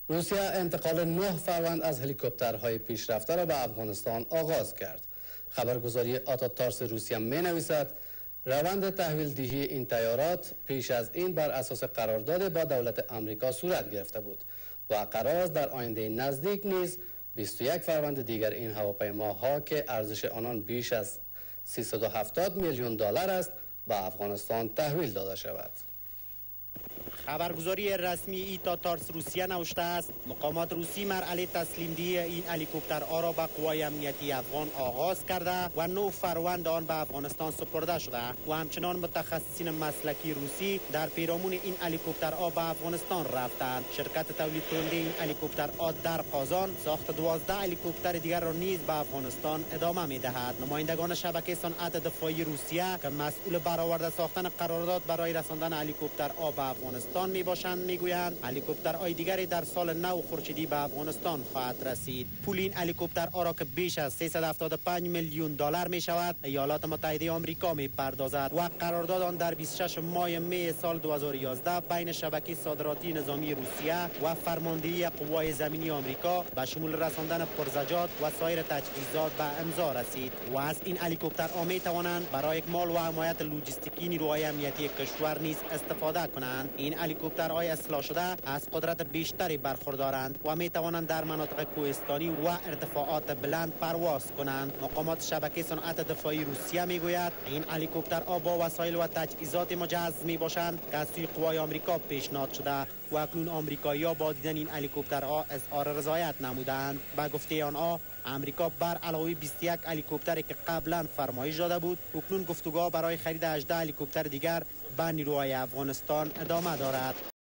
روسیه انتقال 9 فروند از هلیکوپترهای پیشرفته را به افغانستان آغاز کرد. خبرگزاری آتاتارس روسیه می نویسد روند تحویل دهی این طیارات پیش از این بر اساس قرارداد با دولت آمریکا صورت گرفته بود و قرار است در آینده نزدیک نیز 21 فروند دیگر این هواپیماها که ارزش آنان بیش از 370 میلیون دلار است به افغانستان تحویل داده شود. خبرگزاری رسمی آتاتارس روسیه نوشته است مقامات روسی مرحله تسلیم دهی این هلیکوپترها را به قوای امنیتی افغان آغاز کرده و 9 فروند آن به افغانستان سپرده شده و همچنان متخصصین مسلکی روسی در پیرامون این هلیکوپترها به افغانستان رفتند. شرکت تولید کننده این هلیکوپترها در قازان ساخت 12 هلیکوپتر دیگر را نیز به افغانستان ادامه می‌دهد. نمایندگان شبکه صنعت دفاعی روسیه که مسئول برآورده ساختن قرارداد برای رساندن هلیکوپترها به افغانستان می باشند میگویند هلیکوپترهای دیگری در سال نو خورشیدی به افغانستان خواهد رسید. پول این هلیکوپترها را که بیش از 375 میلیون دلار می شود ایالات متحده آمریکا می پردازد و قرارداد آن در 26 ماه می سال 2011 بین شبکه صادراتی نظامی روسیه و فرماندهی قوای زمینی آمریکا به شمول رساندن پرزجات و سایر تجهیزات به امضا رسید و از این هلیکوپترها می توانند برای اکمال و حمایت لوجستیکی نیروهای امنیتی کشور نیز استفاده کنند. این هلیکوپترهای اصلاح شده از قدرت بیشتری برخوردارند و می توانند در مناطق کوهستانی و ارتفاعات بلند پرواز کنند. مقامات شبکه صنعت دفاعی روسیه می گوید این هلیکوپترها با وسایل و تجهیزات مجهز می باشند که از سوی قوای آمریکا پیشنهاد شده و اکنون آمریکایی‌ها با دیدن این هلیکوپترها اظهار رضایت نمودند. به گفته آنها آمریکا بر علاوه 21 هلیکوپتری که قبلا فرمایش داده بود اکنون گفتگوها برای خرید 18 هلیکوپتر دیگر به نیروهای افغانستان ادامه دارد.